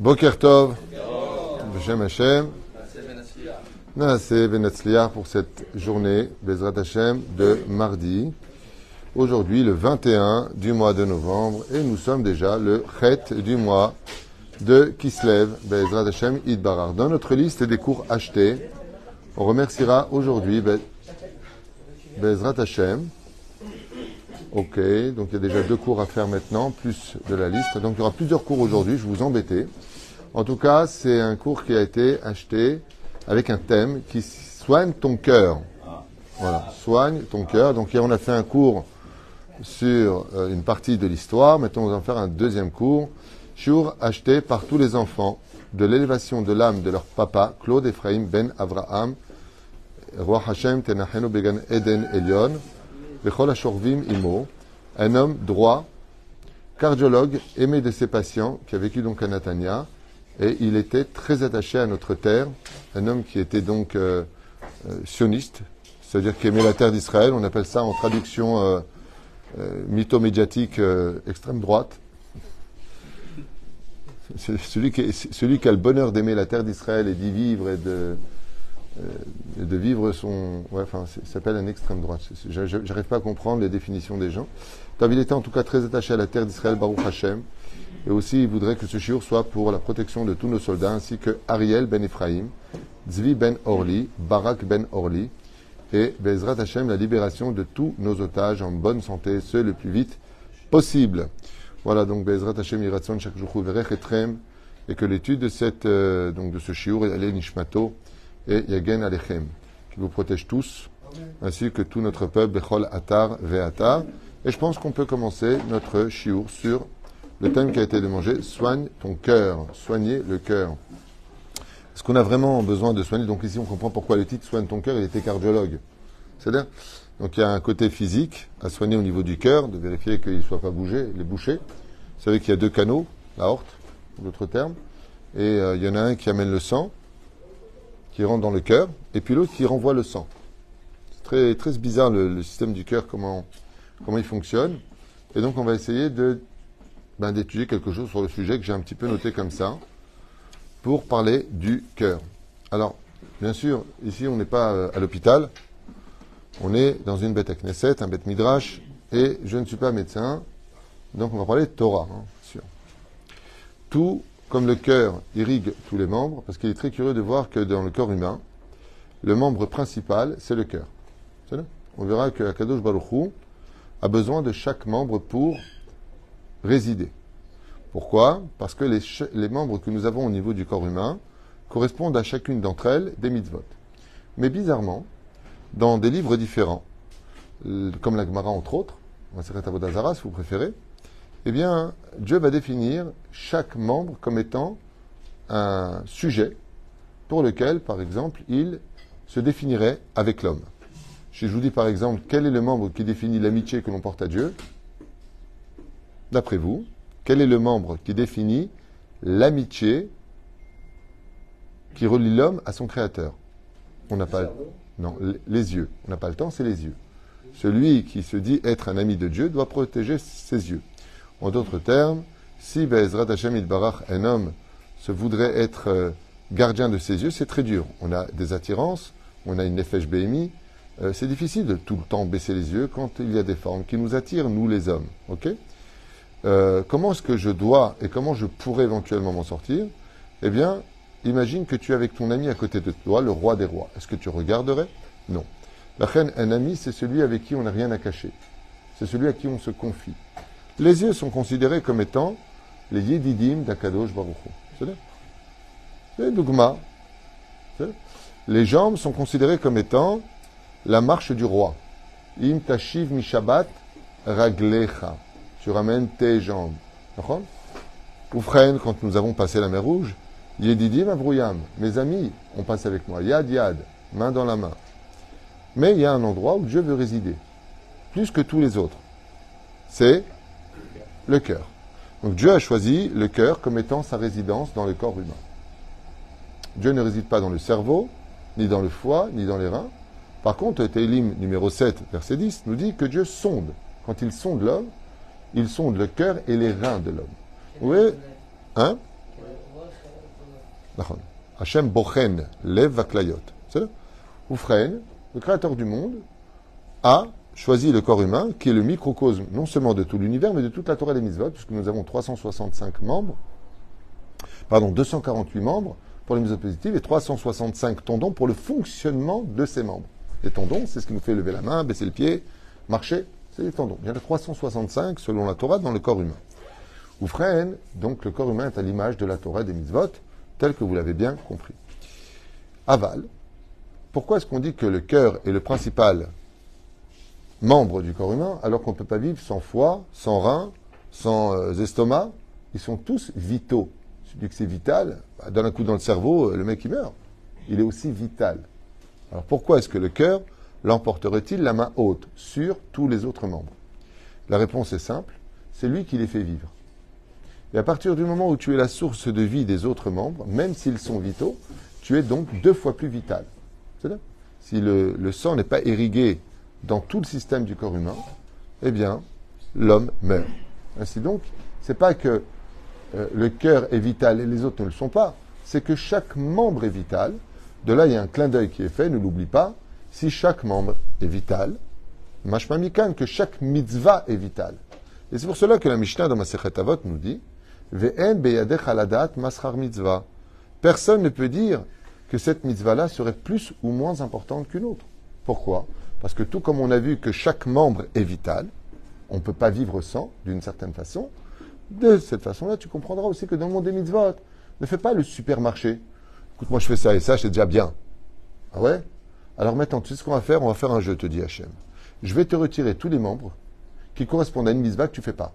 Boker Tov, Beshem Hashem, Naaseh Ben Hatzliach pour cette journée, Bezrat Hashem, de mardi. Aujourd'hui, le 21 du mois de novembre, et nous sommes déjà le Chet du mois de Kislev, Bezrat Hashem, Idbarar. Dans notre liste des cours achetés, on remerciera aujourd'hui Bezrat Hashem. Ok, donc il y a déjà 2 cours à faire maintenant, plus de la liste. Donc il y aura plusieurs cours aujourd'hui, je vais vous embêter. En tout cas, c'est un cours qui a été acheté avec un thème qui soigne ton cœur. Voilà, soigne ton cœur. Donc hier, on a fait un cours sur une partie de l'histoire. Maintenant, on va en faire un deuxième cours. Shiur acheté par tous les enfants de l'élévation de l'âme de leur papa, Claude Ephraim Ben Avraham, Roi Hashem Tenachenu Began Eden Elion, Bechol HaShorvim Imo, un homme droit, cardiologue, aimé de ses patients, qui a vécu donc à Netanya, et il était très attaché à notre terre, un homme qui était donc sioniste, c'est-à-dire qui aimait la terre d'Israël, on appelle ça en traduction mythomédiatique extrême droite. C'est celui qui a le bonheur d'aimer la terre d'Israël et d'y vivre et de vivre son... Ouais, enfin, ça s'appelle un extrême droite. J'arrive pas à comprendre les définitions des gens. Donc, il était en tout cas très attaché à la terre d'Israël, Baruch Hashem. Et aussi, il voudrait que ce shiur soit pour la protection de tous nos soldats, ainsi que Ariel ben Ephraim, Zvi ben Orli, Barak ben Orli, et Bezrat Hashem, la libération de tous nos otages en bonne santé, ce le plus vite possible. Voilà, donc Bezrat Hashem, Yiratson, chaque jour, Verech Etrem, et que l'étude de ce shiur, elle est Nishmato, et Yagen Alechem, qui vous protège tous, ainsi que tout notre peuple, Bechol Atar Ve'atar. Et je pense qu'on peut commencer notre shiur sur le thème qui a été demandé, soigne ton cœur, soigner le cœur. Est-ce qu'on a vraiment besoin de soigner? Donc ici, on comprend pourquoi le titre soigne ton cœur, il était cardiologue. C'est-à-dire, donc il y a un côté physique à soigner au niveau du cœur, de vérifier qu'il ne soit pas bougé, les bouchées. Vous savez qu'il y a 2 canaux, la aorte, d'autres termes, et il y en a un qui amène le sang, qui rentre dans le cœur, et puis l'autre qui renvoie le sang. C'est très, très bizarre le système du cœur, comment il fonctionne. Et donc on va essayer d'étudier quelque chose sur le sujet que j'ai un petit peu noté comme ça, pour parler du cœur. Alors, bien sûr, ici on n'est pas à l'hôpital, on est dans une bête Knesset, un bête Midrash, et je ne suis pas médecin, donc on va parler de Torah, sûr. Tout comme le cœur irrigue tous les membres, parce qu'il est très curieux de voir que dans le corps humain, le membre principal, c'est le cœur. C'est là. On verra que Akadosh Baruch Hu a besoin de chaque membre pour résider. Pourquoi? Parce que les membres que nous avons au niveau du corps humain correspondent à chacune d'entre elles des mitzvot. Mais bizarrement, dans des livres différents, comme la Gemara entre autres, Masechet Avodah Zarah si vous préférez, eh bien, Dieu va définir chaque membre comme étant un sujet pour lequel, par exemple, il se définirait avec l'homme. Si je vous dis, par exemple, quel est le membre qui définit l'amitié que l'on porte à Dieu, d'après vous, quel est le membre qui définit l'amitié qui relie l'homme à son Créateur? On n'a pas... Non, les yeux. On n'a pas le temps, c'est les yeux. Celui qui se dit être un ami de Dieu doit protéger ses yeux. En d'autres termes, si Be'ezrat Hashem Yitbarach, un homme, se voudrait être gardien de ses yeux, c'est très dur. On a des attirances, on a une nefesh behemi. C'est difficile de tout le temps baisser les yeux quand il y a des formes qui nous attirent, nous les hommes. Ok? Comment est-ce que je dois et comment je pourrais éventuellement m'en sortir? Eh bien, imagine que tu es avec ton ami à côté de toi, le roi des rois. Est-ce que tu regarderais? Non. La reine, un ami, c'est celui avec qui on n'a rien à cacher. C'est celui à qui on se confie. Les yeux sont considérés comme étant les yedidim d'Akadosh Baruch Hu. C'est Dougma. Les jambes sont considérées comme étant la marche du roi. Im tashiv mi Shabbat raglecha. Tu ramènes tes jambes. Oufren, quand nous avons passé la mer Rouge, yedidim avrouyam. Mes amis, on passe avec moi. Yad yad, main dans la main. Mais il y a un endroit où Dieu veut résider, plus que tous les autres. C'est le cœur. Donc Dieu a choisi le cœur comme étant sa résidence dans le corps humain. Dieu ne réside pas dans le cerveau, ni dans le foie, ni dans les reins. Par contre, Télim numéro 7, verset 10, nous dit que Dieu sonde. Quand il sonde l'homme, il sonde le cœur et les reins de l'homme. Oui. Hein? Nachon. Hachem bochen lev vaklayot. C'est là. Oufren, le créateur du monde, a choisi le corps humain, qui est le microcosme non seulement de tout l'univers, mais de toute la Torah des mitzvot, puisque nous avons 365 membres, 248 membres pour les mitzvot positives et 365 tendons pour le fonctionnement de ces membres. Les tendons, c'est ce qui nous fait lever la main, baisser le pied, marcher, c'est les tendons. Il y en a 365 selon la Torah dans le corps humain. Oufren, donc le corps humain est à l'image de la Torah des mitzvot, tel que vous l'avez bien compris. Aval, pourquoi est-ce qu'on dit que le cœur est le principal membre du corps humain, alors qu'on ne peut pas vivre sans foie, sans rein, sans estomac? Ils sont tous vitaux. Si tu dis que c'est vital, donne un coup dans le cerveau, le mec il meurt. Il est aussi vital. Alors pourquoi est-ce que le cœur l'emporterait-il la main haute sur tous les autres membres? La réponse est simple, c'est lui qui les fait vivre. Et à partir du moment où tu es la source de vie des autres membres, même s'ils sont vitaux, tu es donc 2 fois plus vital. C'est là. Si le sang n'est pas irrigué dans tout le système du corps humain, eh bien, l'homme meurt. Ainsi donc, c'est pas que le cœur est vital et les autres ne le sont pas, c'est que chaque membre est vital. De là, il y a un clin d'œil qui est fait, ne l'oublie pas. Si chaque membre est vital, mashma mikan, que chaque mitzvah est vital. Et c'est pour cela que la Mishnah dans Masechet Avot nous dit Ve'en beyadech aladat maschar mitzvah. Personne ne peut dire que cette mitzvah-là serait plus ou moins importante qu'une autre. Pourquoi? Parce que tout comme on a vu que chaque membre est vital, on ne peut pas vivre sans, d'une certaine façon. De cette façon-là, tu comprendras aussi que dans le monde des mitzvot, ne fais pas le supermarché. Écoute, moi je fais ça et ça, c'est déjà bien. Ah ouais? Alors maintenant, tu sais ce qu'on va faire? On va faire un jeu, te dit Hachem. Je vais te retirer tous les membres qui correspondent à une mitzvah que tu ne fais pas.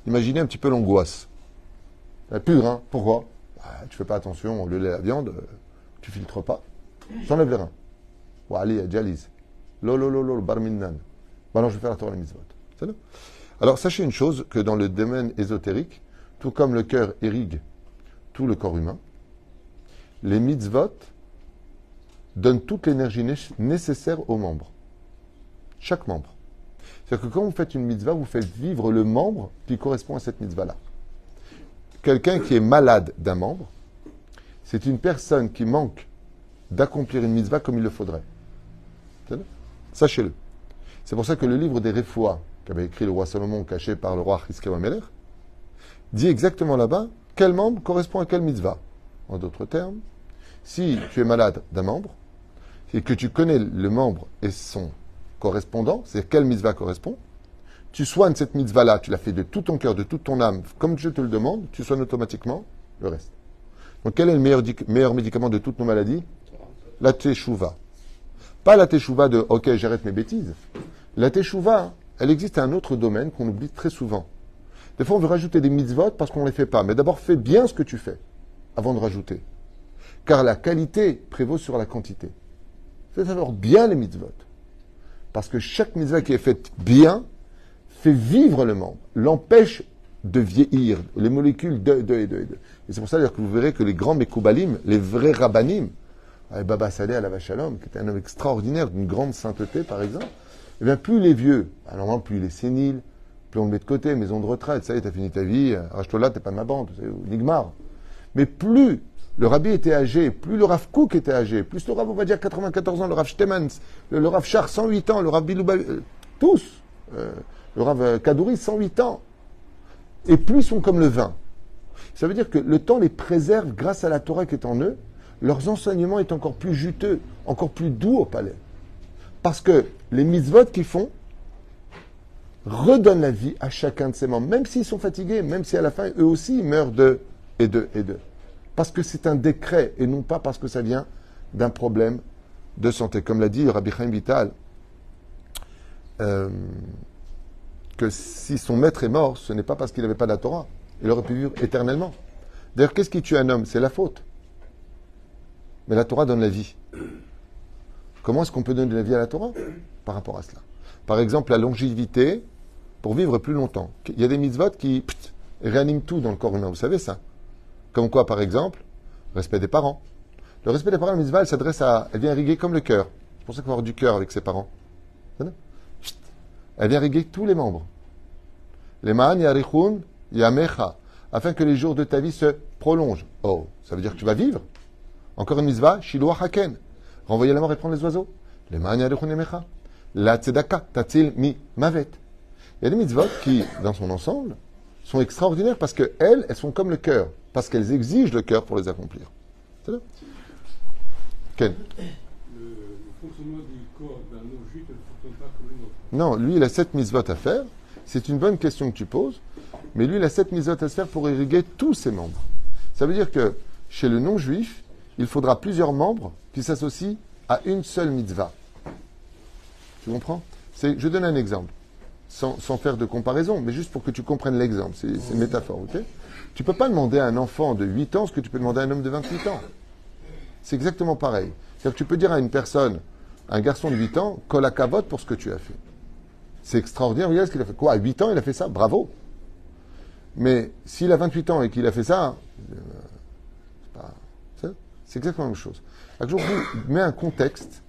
Imaginez un petit peu l'angoisse. Plus, hein? Pourquoi? Tu ne fais pas attention, le lait, la viande, tu filtres pas. J'enlève les reins. Allez, dialyse. Lolo, barminan. Alors je vais faire la Torah des mitzvot. C'est là. Alors sachez une chose, que dans le domaine ésotérique, tout comme le cœur irrigue tout le corps humain, les mitzvot donnent toute l'énergie nécessaire aux membres. Chaque membre. C'est-à-dire que quand vous faites une mitzvah, vous faites vivre le membre qui correspond à cette mitzvah-là. Quelqu'un qui est malade d'un membre, c'est une personne qui manque d'accomplir une mitzvah comme il le faudrait. Sachez-le. C'est pour ça que le livre des Refoua, qu'avait écrit le roi Salomon, caché par le roi Hiskiyahu Amelech, dit exactement là-bas quel membre correspond à quelle mitzvah. En d'autres termes, si tu es malade d'un membre, et que tu connais le membre et son correspondant, c'est-à-dire quelle mitzvah correspond, tu soignes cette mitzvah-là, tu la fais de tout ton cœur, de toute ton âme, comme je te le demande, tu soignes automatiquement le reste. Donc quel est le meilleur médicament de toutes nos maladies? La teshuva. Pas la teshuva de « ok, j'arrête mes bêtises ». La teshuva, elle existe à un autre domaine qu'on oublie très souvent. Des fois, on veut rajouter des mitzvot parce qu'on ne les fait pas. Mais d'abord, fais bien ce que tu fais avant de rajouter. Car la qualité prévaut sur la quantité. Fais d'abord bien les mitzvot. Parce que chaque mitzvah qui est faite bien fait vivre le membre, l'empêche de vieillir, les molécules de. Et c'est pour ça d'ailleurs que vous verrez que les grands Mekoubalim, les vrais Rabbanim, Baba Saleh Alav Shalom, qui était un homme extraordinaire, d'une grande sainteté par exemple, et bien plus il est vieux, alors plus il est sénile, plus on le met de côté, maison de retraite, ça y est, t'as fini ta vie, rachetola, t'es pas de ma bande, Nigmar. Mais plus le Rabbi était âgé, plus le Rav Kook était âgé, plus le Rav, on va dire 94 ans, le Rav Shtemans, le Rav Shach 108 ans, le Rav Bilouba, tous, le Rav Kadouri 108 ans. Et plus ils sont comme le vin. Ça veut dire que le temps les préserve grâce à la Torah qui est en eux, leurs enseignements est encore plus juteux, encore plus doux au palais. Parce que les mitzvot qu'ils font redonnent la vie à chacun de ces membres, même s'ils sont fatigués, même si à la fin, eux aussi, ils meurent de. Parce que c'est un décret, et non pas parce que ça vient d'un problème de santé. Comme l'a dit Rabbi Chaim Vital, que si son maître est mort, ce n'est pas parce qu'il n'avait pas la Torah. Il aurait pu vivre éternellement. D'ailleurs, qu'est-ce qui tue un homme? C'est la faute. Mais la Torah donne la vie. Comment est-ce qu'on peut donner la vie à la Torah? Par rapport à cela. Par exemple, la longévité, pour vivre plus longtemps. Il y a des mitzvot qui réaniment tout dans le corps humain, vous savez ça? Comme quoi, par exemple, respect des parents. Le respect des parents, la mitzvah, elle vient irriguer comme le cœur. C'est pour ça qu'il faut avoir du cœur avec ses parents. Elle vient irriguer tous les membres. Les ma'an yarichun yamecha. afin que les jours de ta vie se prolongent. Oh, ça veut dire que tu vas vivre. Encore une mitzvah, Shiloh Haken. Renvoyer la mort et prendre les oiseaux. Les ma'anya de Chunemecha. La tzedaka, tatil mi mavet. Il y a des mitzvot qui, dans son ensemble, sont extraordinaires parce qu'elles sont comme le cœur. Parce qu'elles exigent le cœur pour les accomplir. C'est là. Ken. Le fonctionnement du corps d'un non-juif ne fonctionne pas comme le nôtre. Non, lui, il a 7 mitzvot à faire. C'est une bonne question que tu poses. Mais lui, il a 7 mitzvot à se faire pour irriguer tous ses membres. Ça veut dire que chez le non-juif, il faudra plusieurs membres qui s'associent à une seule mitzvah. Tu comprends? Je donne un exemple, sans faire de comparaison, mais juste pour que tu comprennes l'exemple. C'est une métaphore, ok? Tu ne peux pas demander à un enfant de 8 ans ce que tu peux demander à un homme de 28 ans. C'est exactement pareil. C'est-à-dire que tu peux dire à une personne, un garçon de 8 ans, colle à cavote pour ce que tu as fait. C'est extraordinaire, regarde ce qu'il a fait. Quoi, à 8 ans, il a fait ça? Bravo! Mais s'il a 28 ans et qu'il a fait ça, c'est exactement la même chose. Je vous mets un contexte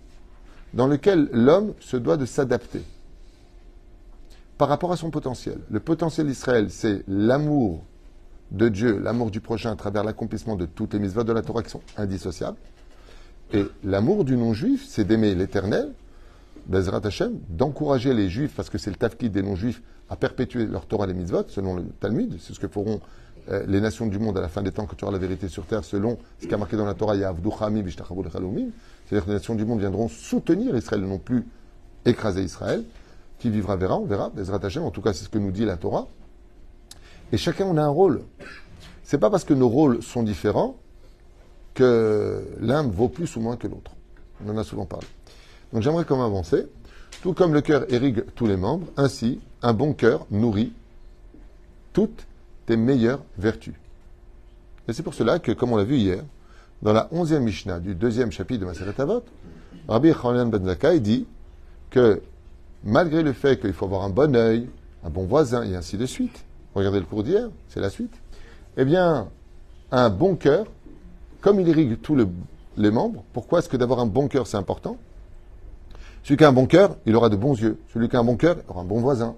dans lequel l'homme se doit de s'adapter par rapport à son potentiel. Le potentiel d'Israël, c'est l'amour de Dieu, l'amour du prochain à travers l'accomplissement de toutes les mitzvot de la Torah qui sont indissociables. Et l'amour du non-juif, c'est d'aimer l'Éternel, Bezrat Hashem, d'encourager les juifs, parce que c'est le tafkid des non-juifs, à perpétuer leur Torah et les mitzvot, selon le Talmud. C'est ce que feront les nations du monde à la fin des temps, quand tu auras la vérité sur terre, selon ce qui a marqué dans la Torah, c'est-à-dire que les nations du monde viendront soutenir Israël, non plus écraser Israël. Qui vivra verra, on verra, Bezrat Hashem, en tout cas c'est ce que nous dit la Torah. Et chacun on a un rôle. C'est pas parce que nos rôles sont différents que l'un vaut plus ou moins que l'autre. On en a souvent parlé. Donc j'aimerais comment avancer. Tout comme le cœur irrigue tous les membres, ainsi un bon cœur nourrit toutes tes meilleures vertus. Et c'est pour cela que, comme on l'a vu hier, dans la 11e Mishnah du 2e chapitre de Maseret Avot, Rabbi Yochanan ben Zakkai dit que malgré le fait qu'il faut avoir un bon œil, un bon voisin, et ainsi de suite, regardez le cours d'hier, c'est la suite, eh bien, un bon cœur, comme il irrigue tous les membres, pourquoi est-ce que d'avoir un bon cœur c'est important? Celui qui a un bon cœur, il aura de bons yeux. Celui qui a un bon cœur, il aura un bon voisin.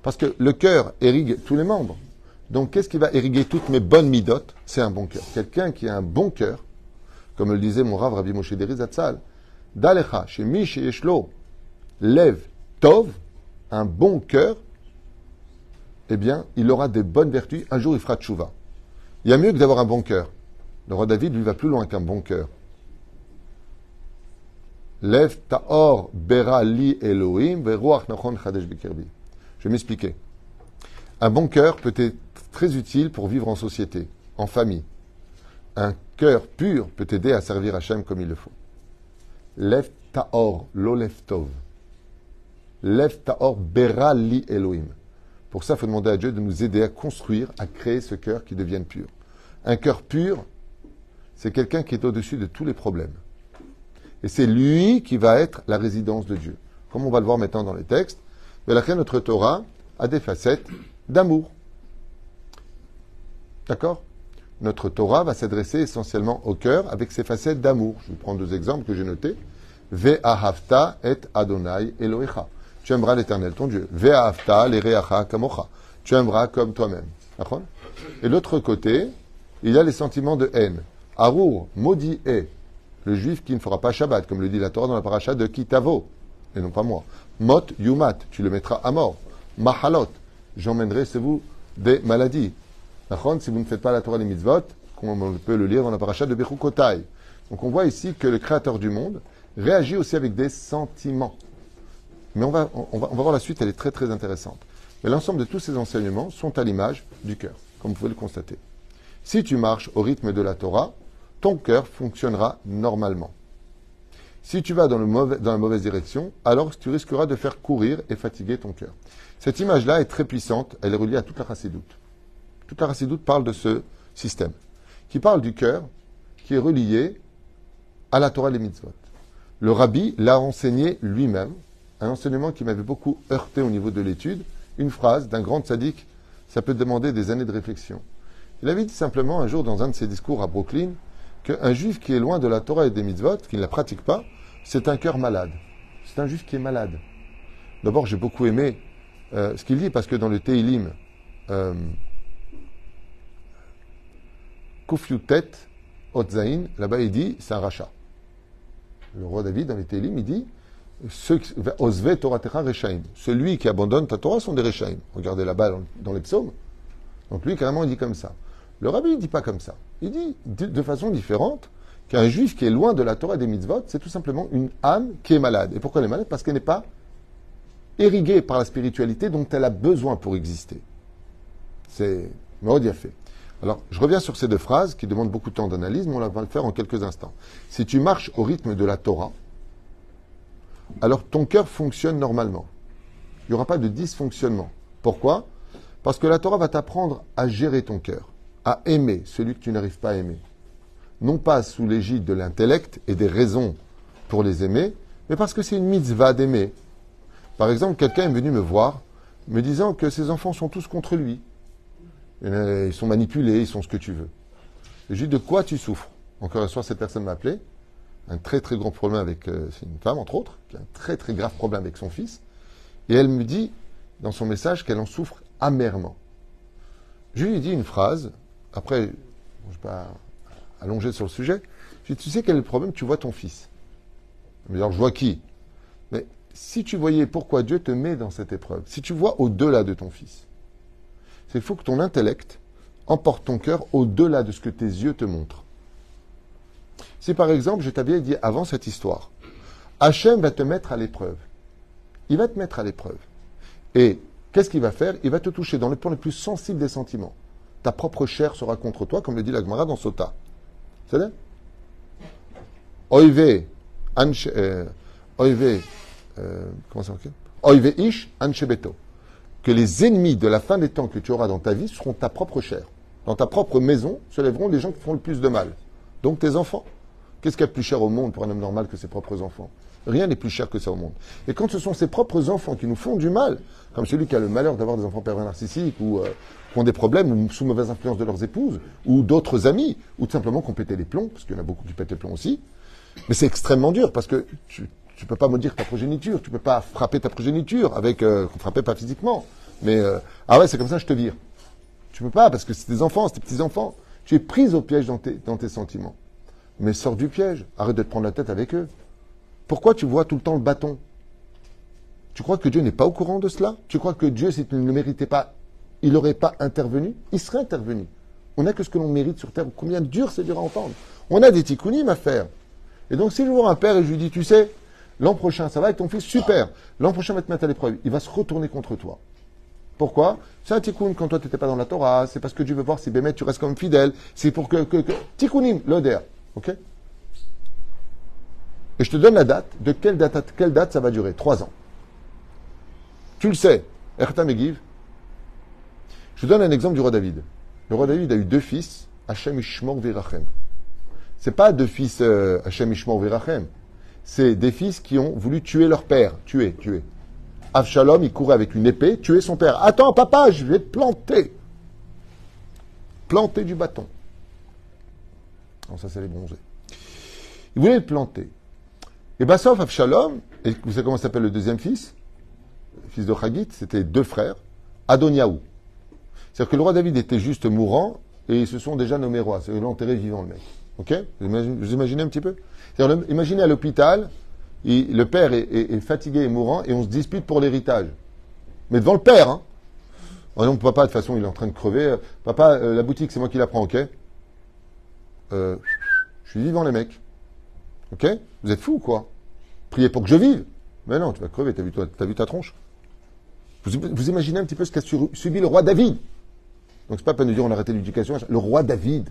Parce que le cœur irrigue tous les membres. Donc, qu'est-ce qui va irriguer toutes mes bonnes midotes? C'est un bon cœur. Quelqu'un qui a un bon cœur, comme le disait mon Rav Rabbi Moshe Deri Zatzal, Dalecha, chez Mish et Yeshlo, lève Tov, un bon cœur, eh bien, il aura des bonnes vertus. Un jour, il fera tchouva. Il y a mieux que d'avoir un bon cœur. Le roi David, lui, va plus loin qu'un bon cœur. Lève Taor Bera Li Elohim Veruach Nachon Chadesh Bikirbi. Je vais m'expliquer. Un bon cœur peut être très utile pour vivre en société, en famille. Un cœur pur peut t'aider à servir Hachem comme il le faut. Lève Taor, lo Lev Tov. Lève Taor Bera Li Elohim. Pour ça, il faut demander à Dieu de nous aider à construire, à créer ce cœur qui devienne pur. Un cœur pur, c'est quelqu'un qui est au-dessus de tous les problèmes. Et c'est lui qui va être la résidence de Dieu. Comme on va le voir maintenant dans les textes, mais là, notre Torah a des facettes d'amour. D'accord? Notre Torah va s'adresser essentiellement au cœur avec ses facettes d'amour. Je vais prendre 2 exemples que j'ai notés. Ve'ahavta et Adonai Elohecha. Tu aimeras l'Éternel, ton Dieu. Ve'ahavta l'ereacha kamocha. Tu aimeras comme toi-même. D'accord? Et de l'autre côté, il y a les sentiments de haine. Arour, maudit est le juif qui ne fera pas Shabbat, comme le dit la Torah dans la paracha de Kitavo, et non pas moi. Mot yumat, tu le mettras à mort. Mahalot, j'emmènerai chez vous des maladies. D'accord? Si vous ne faites pas la Torah des mitzvot, comme on peut le lire dans la paracha de Bechukotai. Donc on voit ici que le Créateur du monde réagit aussi avec des sentiments. Mais on va voir la suite, elle est très très intéressante. Mais l'ensemble de tous ces enseignements sont à l'image du cœur, comme vous pouvez le constater. Si tu marches au rythme de la Torah, ton cœur fonctionnera normalement. Si tu vas dans la mauvaise direction, alors tu risqueras de faire courir et fatiguer ton cœur. Cette image-là est très puissante, elle est reliée à toute la Chassidoute. Toute la Chassidoute parle de ce système, qui parle du cœur, qui est relié à la Torah et les mitzvot. Le rabbi l'a enseigné lui-même, un enseignement qui m'avait beaucoup heurté au niveau de l'étude, une phrase d'un grand tzaddik, ça peut demander des années de réflexion. Il avait dit simplement un jour dans un de ses discours à Brooklyn, qu'un juif qui est loin de la Torah et des mitzvot, qui ne la pratique pas, c'est un cœur malade. C'est un juif qui est malade. D'abord, j'ai beaucoup aimé ce qu'il dit, parce que dans le Teilim Koufyutet, Otzaïn, là-bas il dit, c'est un rachat. Le roi David, dans les Télim, il dit, Osve Toratecha Rechaim. Celui qui abandonne ta Torah sont des Rechaim. Regardez là-bas dans les psaumes. Donc lui, carrément, il dit comme ça. Le rabbi, il ne dit pas comme ça. Il dit de façon différente qu'un juif qui est loin de la Torah et des mitzvot, c'est tout simplement une âme qui est malade. Et pourquoi elle est malade? Parce qu'elle n'est pas irriguée par la spiritualité dont elle a besoin pour exister. C'est מאוד fait. Alors, je reviens sur ces deux phrases qui demandent beaucoup de temps d'analyse, mais on va le faire en quelques instants. Si tu marches au rythme de la Torah, alors ton cœur fonctionne normalement. Il n'y aura pas de dysfonctionnement. Pourquoi? Parce que la Torah va t'apprendre à gérer ton cœur, à aimer celui que tu n'arrives pas à aimer. Non pas sous l'égide de l'intellect et des raisons pour les aimer, mais parce que c'est une mitzvah d'aimer. Par exemple, quelqu'un est venu me voir, me disant que ses enfants sont tous contre lui. Ils sont manipulés, ils sont ce que tu veux. Et je lui dis, de quoi tu souffres? Encore un soir, cette personne m'a appelé. Un très très grand problème avec, c'est une femme entre autres, qui a un très très grave problème avec son fils. Et elle me dit, dans son message, qu'elle en souffre amèrement. Je lui dis une phrase, après, je ne vais pas allonger sur le sujet. Je lui dis, tu sais quel est le problème? Tu vois ton fils. Elle me dit, alors je vois qui? Mais si tu voyais pourquoi Dieu te met dans cette épreuve, si tu vois au-delà de ton fils, c'est qu'il faut que ton intellect emporte ton cœur au-delà de ce que tes yeux te montrent. Si par exemple, je t'avais dit avant cette histoire, Hachem va te mettre à l'épreuve. Il va te mettre à l'épreuve. Et qu'est-ce qu'il va faire? Il va te toucher dans le point le plus sensible des sentiments. Ta propre chair sera contre toi, comme le dit la Gemara dans Sota. C'est-à-dire Oive, comment ça s'appelle? Oive ish anshebeto. Que les ennemis de la fin des temps que tu auras dans ta vie seront ta propre chair. Dans ta propre maison se lèveront les gens qui font le plus de mal. Donc tes enfants. Qu'est-ce qu'il y a de plus cher au monde pour un homme normal que ses propres enfants? Rien n'est plus cher que ça au monde. Et quand ce sont ses propres enfants qui nous font du mal, comme celui qui a le malheur d'avoir des enfants pervers narcissiques ou qui ont des problèmes ou sous mauvaise influence de leurs épouses ou d'autres amis, ou tout simplement qui ont pété les plombs, parce qu'il y en a beaucoup qui pètent les plombs aussi, mais c'est extrêmement dur parce que tu peux pas maudire ta progéniture, tu peux pas frapper ta progéniture avec, frapper pas physiquement, mais ah ouais c'est comme ça je te vire. Tu peux pas parce que c'est tes enfants, c'est tes petits-enfants. Tu es prise au piège dans tes sentiments. Mais sors du piège, arrête de te prendre la tête avec eux. Pourquoi tu vois tout le temps le bâton? Tu crois que Dieu n'est pas au courant de cela? Tu crois que Dieu, si tu ne le méritais pas, il n'aurait pas intervenu? Il serait intervenu. On n'a que ce que l'on mérite sur terre. Combien dur c'est dur à entendre. On a des tikkunim à faire. Et donc si je vois un père et je lui dis, tu sais, l'an prochain, ça va avec ton fils, super. L'an prochain, va te mettre à l'épreuve. Il va se retourner contre toi. Pourquoi? C'est un tikkun quand toi tu n'étais pas dans la Torah. C'est parce que Dieu veut voir si Bémet tu restes comme fidèle. C'est pour que tikkunim, l'odeur. Ok? Et je te donne la date. De quelle date à quelle date ça va durer? 3 ans. Tu le sais. Erta Megiv. Je te donne un exemple du roi David. Le roi David a eu 2 fils, Hachem Ishmor Virachem. C'est pas 2 fils Hachem Ishmor Virachem. C'est des fils qui ont voulu tuer leur père. Tuer. Avshalom, il courait avec une épée, tuer son père. Attends, papa, je vais te planter. Planter du bâton. Non, ça, c'est les bronzés. Il voulait le planter. Et Bassof, Avshalom, et vous savez comment s'appelle le deuxième fils? Le fils de Chagit, c'était 2 frères. Adoniaou. C'est-à-dire que le roi David était juste mourant et ils se sont déjà nommés rois. C'est l'enterré vivant, le mec. Ok? Vous imaginez un petit peu? Imaginez à l'hôpital, le père est fatigué et mourant et on se dispute pour l'héritage. Mais devant le père, hein? Oh non, papa, de toute façon, il est en train de crever. Papa, la boutique, c'est moi qui la prends, ok? Je suis vivant, les mecs. Ok? Vous êtes fous ou quoi? Priez pour que je vive. Mais non, tu vas crever, t'as vu ta tronche? Vous imaginez un petit peu ce qu'a subi le roi David. Donc c'est pas peine de dire on a arrêté l'éducation. Le roi David,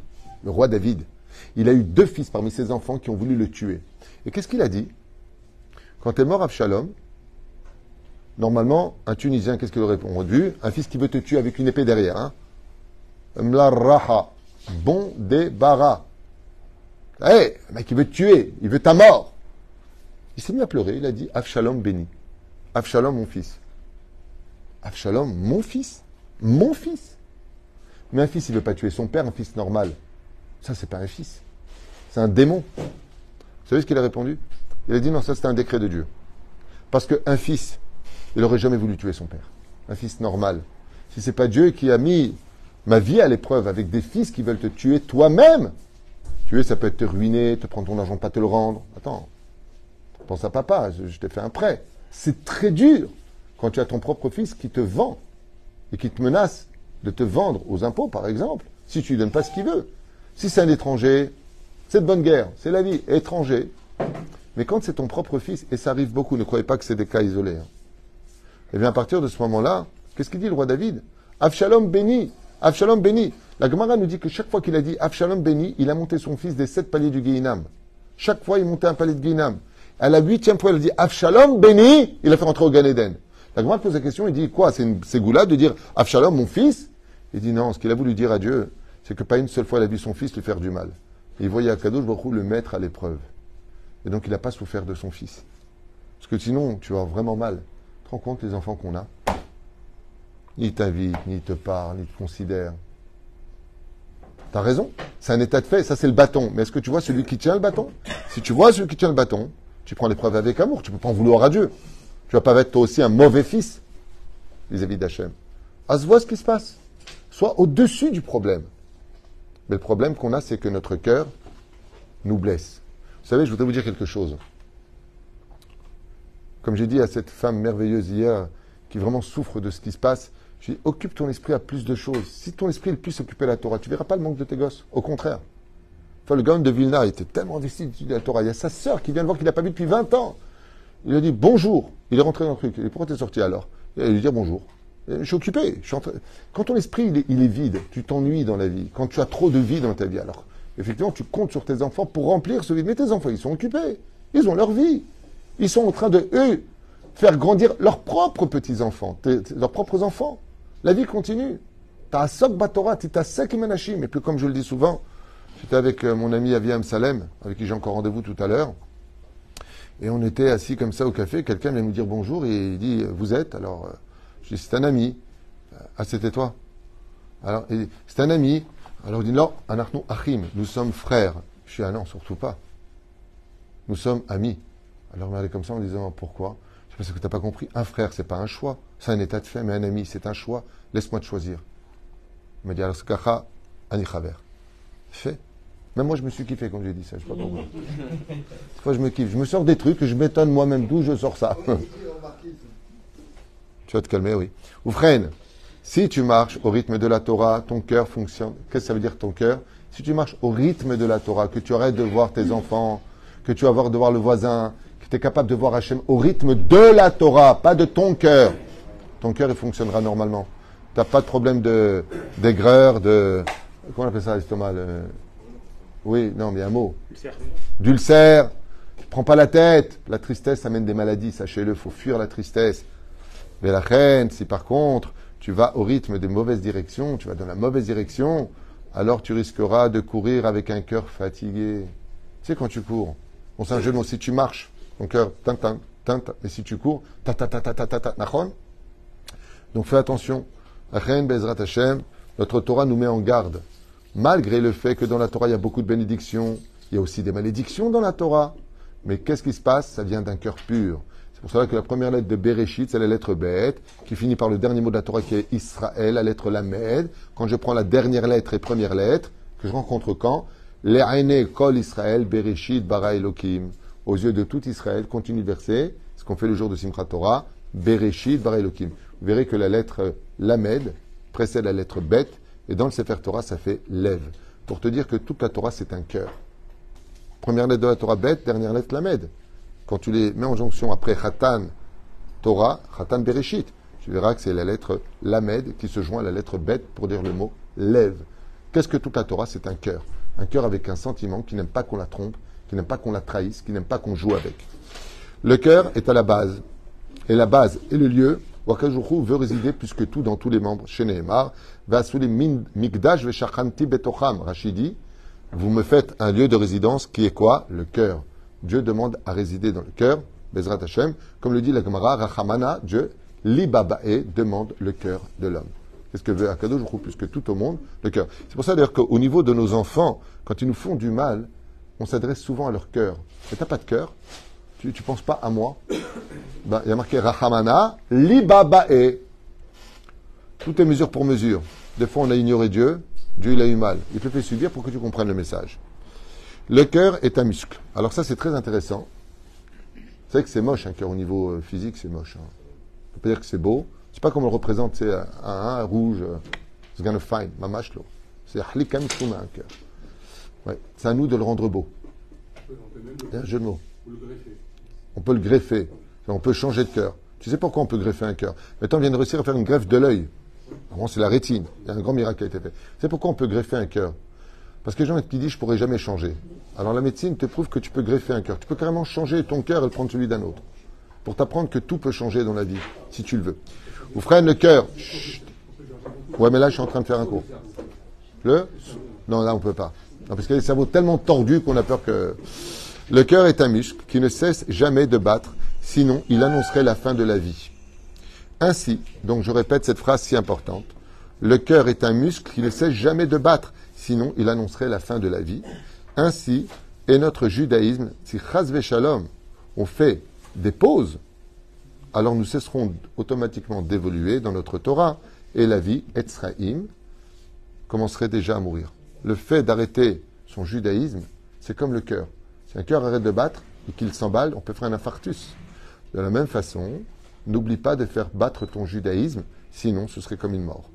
il a eu 2 fils parmi ses enfants qui ont voulu le tuer. Et qu'est-ce qu'il a dit? Quand est mort Avshalom, normalement, un Tunisien, qu'est-ce qu'il aurait répondu? Un fils qui veut te tuer avec une épée derrière. Hein? Mlaraha, bon débarras. Hey, le mec, il veut te tuer, il veut ta mort. Il s'est mis à pleurer, il a dit Avshalom béni. Avshalom, mon fils. Avshalom, mon fils? Mon fils? Mais un fils, il ne veut pas tuer son père, un fils normal. Ça, c'est pas un fils. C'est un démon. Vous savez ce qu'il a répondu? Il a dit non, ça c'est un décret de Dieu. Parce qu'un fils, il n'aurait jamais voulu tuer son père. Un fils normal. Si c'est pas Dieu qui a mis ma vie à l'épreuve avec des fils qui veulent te tuer toi-même. Tuer, ça peut être te ruiner, te prendre ton argent, pas te le rendre. Attends, pense à papa, je t'ai fait un prêt. C'est très dur quand tu as ton propre fils qui te vend et qui te menace de te vendre aux impôts, par exemple, si tu lui donnes pas ce qu'il veut. Si c'est un étranger, c'est de bonne guerre, c'est la vie, étranger. Mais quand c'est ton propre fils, et ça arrive beaucoup, ne croyez pas que c'est des cas isolés. Et bien à partir de ce moment-là, qu'est-ce qu'il dit le roi David? Avshalom béni, Avshalom béni. La Gemara nous dit que chaque fois qu'il a dit Avshalom béni, il a monté son fils des 7 paliers du Guéhinam. Chaque fois, il montait un palier de Guéhinam. À la 8e fois, il a dit Avshalom béni, il a fait rentrer au Gan Eden. La Gemara pose la question, il dit quoi? C'est une ségoula de dire Avshalom, mon fils? Il dit non, ce qu'il a voulu dire à Dieu, c'est que pas une seule fois il a vu son fils lui faire du mal. Et il voyait Akadosh Baruch Hu le mettre à l'épreuve. Et donc il n'a pas souffert de son fils. Parce que sinon, tu vas avoir vraiment mal. Tu te rends compte les enfants qu'on a? Ni ils t'invitent, ni ils te parlent, ni ils te considèrent. T'as raison, c'est un état de fait, ça c'est le bâton. Mais est-ce que tu vois celui qui tient le bâton? Si tu vois celui qui tient le bâton, tu prends l'épreuve avec amour, tu ne peux pas en vouloir à Dieu. Tu ne vas pas être toi aussi un mauvais fils vis-à-vis d'Hachem. À se voir ce qui se passe. Sois au-dessus du problème. Mais le problème qu'on a, c'est que notre cœur nous blesse. Vous savez, je voudrais vous dire quelque chose. Comme j'ai dit à cette femme merveilleuse hier, qui vraiment souffre de ce qui se passe, je dis, occupe ton esprit à plus de choses. Si ton esprit puisse occuper la Torah, tu ne verras pas le manque de tes gosses. Au contraire. Enfin, le Gaon de Vilna était tellement investi d'étudier la Torah. Il y a sa sœur qui vient de voir qu'il n'a pas vu depuis 20 ans. Il a dit bonjour. Il est rentré dans le truc. Il dit, pourquoi t'es sorti alors? Il a lui dit bonjour. Je suis occupé. Quand ton esprit il est vide, tu t'ennuies dans la vie. Quand tu as trop de vie dans ta vie, alors effectivement, tu comptes sur tes enfants pour remplir ce vide. Mais tes enfants, ils sont occupés. Ils ont leur vie. Ils sont en train de, eux, faire grandir leurs propres petits-enfants, leurs propres enfants. La vie continue. T'as un sok batora, t'as sek menachim. Et puis, comme je le dis souvent, j'étais avec mon ami Aviam Salem, avec qui j'ai encore rendez-vous tout à l'heure. Et on était assis comme ça au café. Quelqu'un vient nous dire bonjour et il dit, vous êtes? Alors, je dis, c'est un ami. Ah, c'était toi? Alors, il dit, c'est un ami. Alors, il dit, non, anachnu achim, nous sommes frères. Je dis, ah non, surtout pas. Nous sommes amis. Alors, on regardait comme ça en disant, pourquoi? Parce que tu n'as pas compris. Un frère, c'est pas un choix. C'est un état de fait, mais un ami, c'est un choix. Laisse-moi te choisir. Il m'a dit, alors, c'est kacha, ani chaver. Fait. Même moi, je me suis kiffé quand j'ai dit ça. Je sais pas pourquoi. Des fois, je me kiffe. Je me sors des trucs et je m'étonne moi-même d'où je sors ça. Tu vas te calmer, oui. Oufren, si tu marches au rythme de la Torah, ton cœur fonctionne. Qu'est-ce que ça veut dire ton cœur? Si tu marches au rythme de la Torah, que tu arrêtes de voir tes enfants, que tu vas de voir le voisin, que tu es capable de voir Hachem au rythme de la Torah, pas de ton cœur. Ton cœur, il fonctionnera normalement. Tu n'as pas de problème d'aigreur, de... Comment on appelle ça, l'estomac? Oui, non, mais un mot. D'ulcère. Prends pas la tête. La tristesse amène des maladies, sachez-le. Il faut fuir la tristesse. Mais la reine, si par contre, tu vas au rythme des mauvaises directions, tu vas dans la mauvaise direction, alors tu risqueras de courir avec un cœur fatigué. Tu sais, quand tu cours, on sait un jeu de mots, si tu marches, ton cœur, mais si tu cours, nachon. Donc fais attention. Achen Bezrat Hashem, notre Torah nous met en garde. Malgré le fait que dans la Torah, il y a beaucoup de bénédictions, il y a aussi des malédictions dans la Torah. Mais qu'est-ce qui se passe? Ça vient d'un cœur pur. C'est pour cela que la première lettre de Bereshit, c'est la lettre Bet, qui finit par le dernier mot de la Torah qui est Israël, la lettre Lamed. Quand je prends la dernière lettre et première lettre, que je rencontre quand? Le'aine kol Israël, Bereshit, bara Elokim. Aux yeux de tout Israël, continue le verset, ce qu'on fait le jour de Simchat Torah, Bereshit, bara Elokim. Vous verrez que la lettre Lamed précède la lettre Bet, et dans le Sefer Torah, ça fait Lev. Pour te dire que toute la Torah, c'est un cœur. Première lettre de la Torah, Bet, dernière lettre Lamed. Quand tu les mets en jonction après Khatan Torah, Khatan Bereshit, tu verras que c'est la lettre Lamed qui se joint à la lettre Bet pour dire le mot Lev. Qu'est-ce que toute la Torah? C'est un cœur. Un cœur avec un sentiment qui n'aime pas qu'on la trompe, qui n'aime pas qu'on la trahisse, qui n'aime pas qu'on joue avec. Le cœur est à la base. Et la base est le lieu où Akadosh Baruch Hu veut résider plus que tout dans tous les membres. Chez Nehemar, Vasuli Migdash Veshachanti Betocham. Rachidi, vous me faites un lieu de résidence qui est quoi? Le cœur. Dieu demande à résider dans le cœur, Bezrat Hashem, comme le dit la Gemara, Rachamana, Dieu, Libabae, demande le cœur de l'homme. Qu'est-ce que veut Akadosh Baruch Hu plus que tout au monde? Le cœur. C'est pour ça d'ailleurs qu'au niveau de nos enfants, quand ils nous font du mal, on s'adresse souvent à leur cœur. Mais t'as pas de cœur? Tu penses pas à moi? Il y a marqué Rachamana, Libabae. Tout est mesure pour mesure. Des fois, on a ignoré Dieu. Dieu, il a eu mal. Il te le fait subir pour que tu comprennes le message. Le cœur est un muscle. Alors ça, c'est très intéressant. Vous savez que c'est moche, un cœur au niveau physique, c'est moche. Hein. On peut pas dire que c'est beau. C'est pas comme on le représente, c'est un rouge. C'est gonna fine, mamashlo. C'est ahlikam souma, un cœur. Ouais. C'est à nous de le rendre beau. C'est un jeu de mots. On peut le greffer. On peut changer de cœur. Tu sais pourquoi on peut greffer un cœur? Maintenant, on vient de réussir à faire une greffe de l'œil. Normalement, c'est la rétine. Il y a un grand miracle qui a été fait. Tu sais pourquoi on peut greffer un cœur? Parce que les gens qui disent je ne pourrai jamais changer. Alors la médecine te prouve que tu peux greffer un cœur. Tu peux carrément changer ton cœur et le prendre celui d'un autre. Pour t'apprendre que tout peut changer dans la vie, si tu le veux. Vous freinez le cœur. Chut. Ouais, mais là, je suis en train de faire un cours. Non, là, on ne peut pas. Non, parce que les cerveaux tellement tordus qu'on a peur que... Le cœur est un muscle qui ne cesse jamais de battre, sinon il annoncerait la fin de la vie. Ainsi, donc je répète cette phrase si importante, le cœur est un muscle qui ne cesse jamais de battre, sinon il annoncerait la fin de la vie. Ainsi est notre judaïsme, si chas shalom, on fait des pauses, alors nous cesserons automatiquement d'évoluer dans notre Torah, et la vie, Etzraïm, commencerait déjà à mourir. Le fait d'arrêter son judaïsme, c'est comme le cœur. Si un cœur arrête de battre et qu'il s'emballe, on peut faire un infarctus. De la même façon, n'oublie pas de faire battre ton judaïsme, sinon ce serait comme une mort.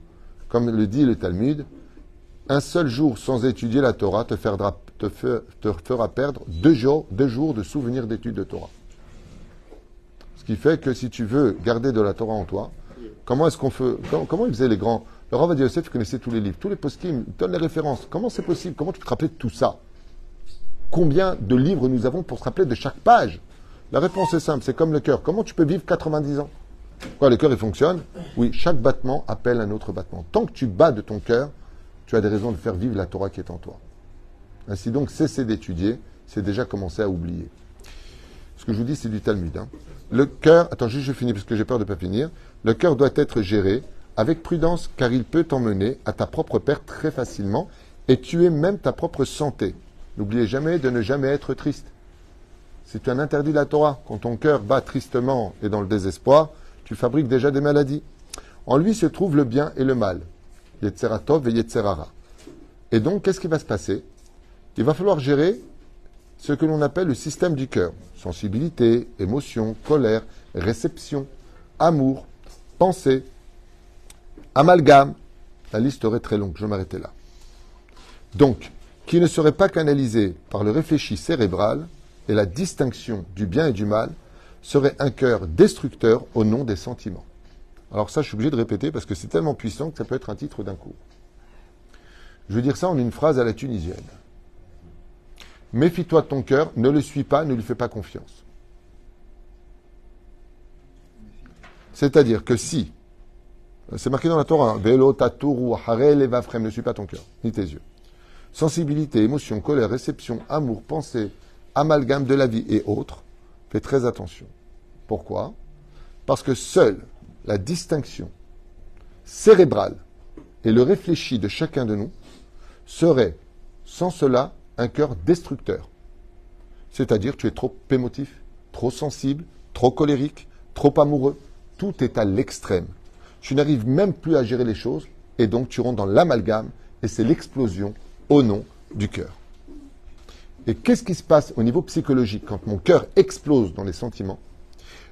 Comme le dit le Talmud, un seul jour sans étudier la Torah te fera perdre deux jours de souvenirs d'études de Torah. Ce qui fait que si tu veux garder de la Torah en toi, comment est-ce qu'on fait, comment ils faisaient les grands? Le Rav Ovadia Yosef connaissait tous les livres, tous les poskim, donne les références. Comment c'est possible? Comment tu te rappelais de tout ça? Combien de livres nous avons pour se rappeler de chaque page? La réponse est simple, c'est comme le cœur. Comment tu peux vivre 90 ans? Quoi, le cœur, il fonctionne? Oui, chaque battement appelle un autre battement. Tant que tu bats de ton cœur, tu as des raisons de faire vivre la Torah qui est en toi. Ainsi donc, cesser d'étudier, c'est déjà commencer à oublier. Ce que je vous dis, c'est du Talmud. Hein. Le cœur, attends, juste je finis parce que j'ai peur de ne pas finir. Le cœur doit être géré avec prudence, car il peut t'emmener à ta propre perte très facilement et tuer même ta propre santé. N'oubliez jamais de ne jamais être triste. Si tu as un interdit de la Torah, quand ton cœur bat tristement et dans le désespoir, tu fabriques déjà des maladies. En lui se trouve le bien et le mal. Yetzera Tov et Yetzera Ra. Et donc, qu'est-ce qui va se passer? Il va falloir gérer ce que l'on appelle le système du cœur. Sensibilité, émotion, colère, réception, amour, pensée, amalgame. La liste serait très longue, je vais m'arrêter là. Donc, qui ne serait pas canalisé par le réfléchi cérébral et la distinction du bien et du mal, serait un cœur destructeur au nom des sentiments. Alors ça, je suis obligé de répéter parce que c'est tellement puissant que ça peut être un titre d'un cours. Je veux dire ça en une phrase à la tunisienne. Méfie-toi de ton cœur, ne le suis pas, ne lui fais pas confiance. C'est-à-dire que si, c'est marqué dans la Torah, Velo taturu harel evafrem, ne suis pas ton cœur, ni tes yeux. Sensibilité, émotion, colère, réception, amour, pensée, amalgame de la vie et autres, fais très attention. Pourquoi? Parce que seule la distinction cérébrale et le réfléchi de chacun de nous serait, sans cela, un cœur destructeur. C'est-à-dire, tu es trop émotif, trop sensible, trop colérique, trop amoureux. Tout est à l'extrême. Tu n'arrives même plus à gérer les choses et donc tu rentres dans l'amalgame et c'est l'explosion au nom du cœur. Et qu'est-ce qui se passe au niveau psychologique quand mon cœur explose dans les sentiments?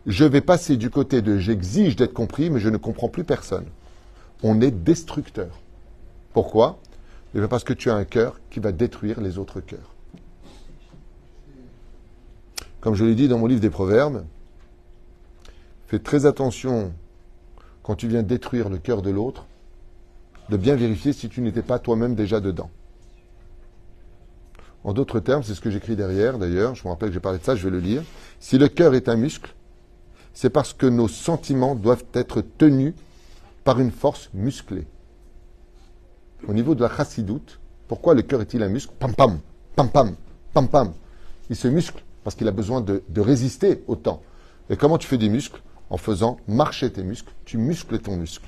Je vais passer du côté de j'exige d'être compris, mais je ne comprends plus personne. On est destructeur. Pourquoi? Parce que tu as un cœur qui va détruire les autres cœurs. Comme je l'ai dit dans mon livre des Proverbes, fais très attention quand tu viens détruire le cœur de l'autre, de bien vérifier si tu n'étais pas toi-même déjà dedans. En d'autres termes, c'est ce que j'écris derrière, d'ailleurs, je me rappelle que j'ai parlé de ça, je vais le lire. Si le cœur est un muscle, c'est parce que nos sentiments doivent être tenus par une force musclée. Au niveau de la chassidoute, pourquoi le cœur est-il un muscle? Pam pam, pam pam, pam pam. Il se muscle parce qu'il a besoin de résister au temps. Et comment tu fais des muscles? En faisant marcher tes muscles, tu muscles ton muscle.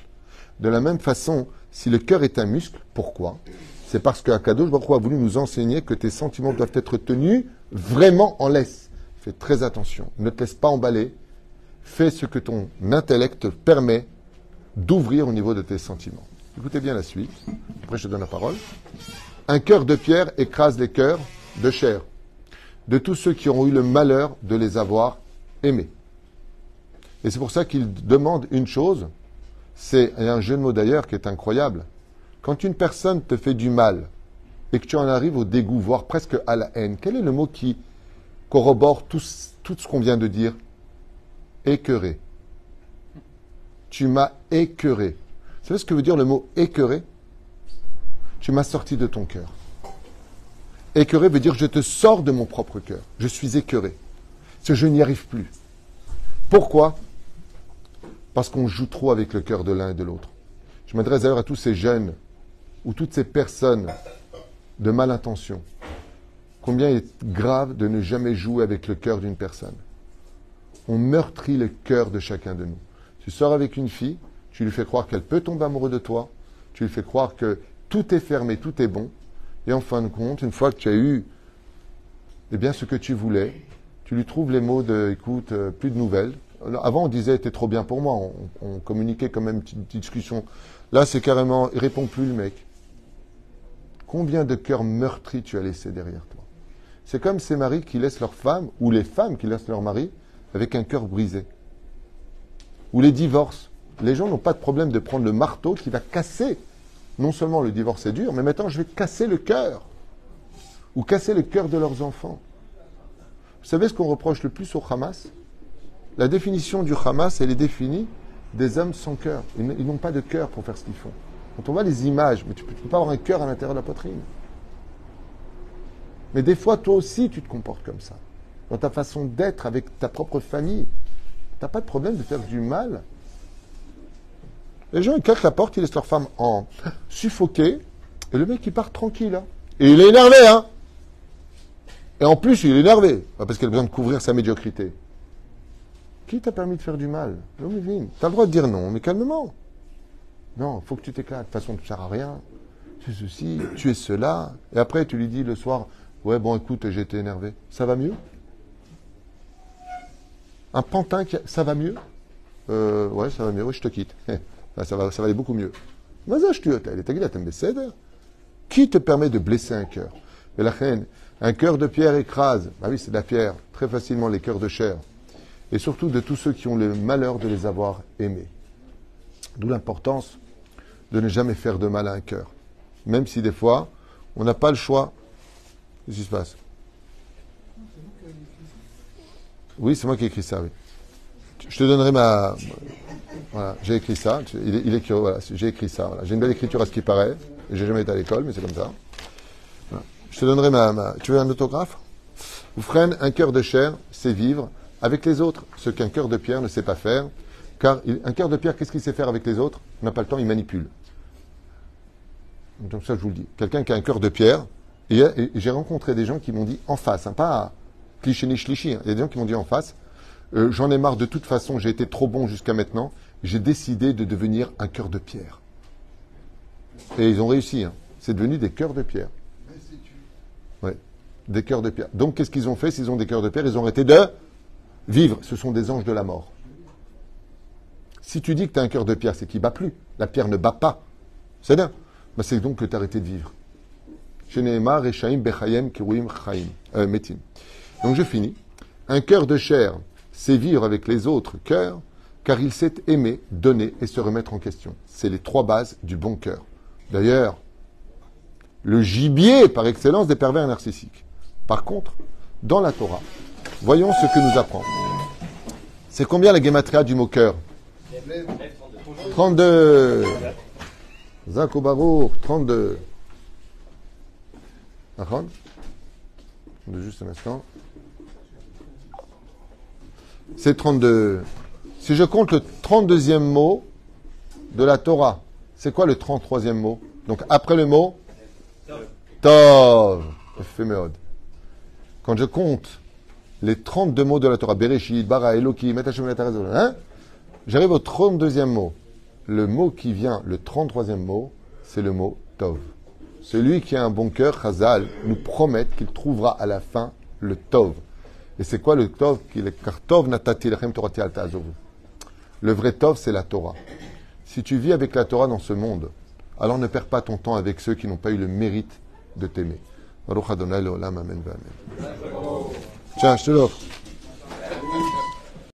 De la même façon, si le cœur est un muscle, pourquoi? C'est parce qu'Akadosh Baruch Hu a voulu nous enseigner que tes sentiments doivent être tenus vraiment en laisse. Fais très attention, ne te laisse pas emballer. Fais ce que ton intellect te permet d'ouvrir au niveau de tes sentiments. Écoutez bien la suite. Après, je te donne la parole. Un cœur de pierre écrase les cœurs de chair de tous ceux qui ont eu le malheur de les avoir aimés. Et c'est pour ça qu'il demande une chose. C'est un jeu de mots d'ailleurs qui est incroyable. Quand une personne te fait du mal et que tu en arrives au dégoût, voire presque à la haine, quel est le mot qui corrobore tout ce qu'on vient de dire? Écœuré. Tu m'as écœuré. Vous savez ce que veut dire le mot écœuré? Tu m'as sorti de ton cœur. Écœuré veut dire je te sors de mon propre cœur. Je suis écœuré. Parce que je n'y arrive plus. Pourquoi? Parce qu'on joue trop avec le cœur de l'un et de l'autre. Je m'adresse d'ailleurs à tous ces jeunes ou toutes ces personnes de mal intention. Combien il est grave de ne jamais jouer avec le cœur d'une personne. On meurtrit le cœur de chacun de nous. Tu sors avec une fille, tu lui fais croire qu'elle peut tomber amoureuse de toi, tu lui fais croire que tout est fermé, tout est bon, et en fin de compte, une fois que tu as eu ce que tu voulais, tu lui trouves les mots de « écoute, plus de nouvelles ». Avant, on disait « t'es trop bien pour moi », on communiquait quand même une petite discussion. Là, c'est carrément « il répond plus le mec ». Combien de cœurs meurtris tu as laissé derrière toi? C'est comme ces maris qui laissent leur femme, ou les femmes qui laissent leur mari, avec un cœur brisé. Ou les divorces. Les gens n'ont pas de problème de prendre le marteau qui va casser. Non seulement le divorce est dur, mais maintenant je vais casser le cœur. Ou casser le cœur de leurs enfants. Vous savez ce qu'on reproche le plus au Hamas? La définition du Hamas, elle est définie des hommes sans cœur. Ils n'ont pas de cœur pour faire ce qu'ils font. Quand on voit les images, mais tu ne peux pas avoir un cœur à l'intérieur de la poitrine. Mais des fois, toi aussi, tu te comportes comme ça. Dans ta façon d'être avec ta propre famille. Tu n'as pas de problème de faire du mal. Les gens, ils claquent la porte, ils laissent leur femme en suffoquée, et le mec, il part tranquille. Hein. Et il est énervé, hein. Et en plus, il est énervé, parce qu'il a besoin de couvrir sa médiocrité. Qui t'a permis de faire du mal? Tu as le droit de dire non, mais calmement. Non, il faut que tu t'éclates. De toute façon, tu ne sers à rien. Tu es ceci, tu es cela. Et après, tu lui dis le soir, ouais, bon, écoute, j'ai été énervé. Ça va mieux? Un pantin, ça va mieux? Ouais, ça va mieux. Oui, je te quitte. Ça va aller beaucoup mieux. Qui te permet de blesser un cœur? Un cœur de pierre écrase. Ah oui, c'est de la pierre. Très facilement, les cœurs de chair. Et surtout de tous ceux qui ont le malheur de les avoir aimés. D'où l'importance de ne jamais faire de mal à un cœur. Même si des fois, on n'a pas le choix. Qu'est-ce qui se passe? Oui, c'est moi qui ai écrit ça, oui. Je te donnerai ma... Voilà, j'ai écrit ça. Il est curieux, voilà, j'ai écrit ça. Voilà. J'ai une belle écriture à ce qui paraît. J'ai jamais été à l'école, mais c'est comme ça. Voilà. Je te donnerai ma... Tu veux un autographe? Vous freinez, un cœur de chair, c'est vivre avec les autres, ce qu'un cœur de pierre ne sait pas faire. Car un cœur de pierre, qu'est-ce qu'il sait faire avec les autres? On n'a pas le temps, il manipule. Donc ça, je vous le dis. Quelqu'un qui a un cœur de pierre, et j'ai rencontré des gens qui m'ont dit en face, hein, pas cliché ni chlichi, hein. Il y a des gens qui m'ont dit en face, j'en ai marre de toute façon, j'ai été trop bon jusqu'à maintenant, j'ai décidé de devenir un cœur de pierre. Et ils ont réussi, hein. C'est devenu des cœurs de pierre. Ouais, des cœurs de pierre. Donc qu'est-ce qu'ils ont fait s'ils ont des cœurs de pierre? Ils ont arrêté de vivre. Ce sont des anges de la mort. Si tu dis que tu as un cœur de pierre, c'est qu'il ne bat plus. La pierre ne bat pas. C'est bien. Ben, c'est donc que tu as arrêté de vivre. Donc je finis. Un cœur de chair, c'est vivre avec les autres cœurs, car il sait aimer, donner et se remettre en question. C'est les trois bases du bon cœur. D'ailleurs, le gibier par excellence des pervers narcissiques. Par contre, dans la Torah, voyons ce que nous apprend. C'est combien la gematria du mot cœur? 32. Zako Barour, 32. D'accord? Juste un instant. C'est 32. Si je compte le 32e mot de la Torah, c'est quoi le 33e mot? Donc après le mot Tov. Éphéméode. Quand je compte les 32 mots de la Torah, Bereshit, Bara, Elohim, Metachem, hein, j'arrive au 32e mot. Le mot qui vient, le 33e mot, c'est le mot Tov. Celui qui a un bon cœur, Chazal, nous promet qu'il trouvera à la fin le Tov. Et c'est quoi le Tov? Car Tov natati lechem torati al ta'azovu. Le vrai Tov, c'est la Torah. Si tu vis avec la Torah dans ce monde, alors ne perds pas ton temps avec ceux qui n'ont pas eu le mérite de t'aimer. Baruch Adonai Leolam, Amen, Amen. Tiens, je te l'offre.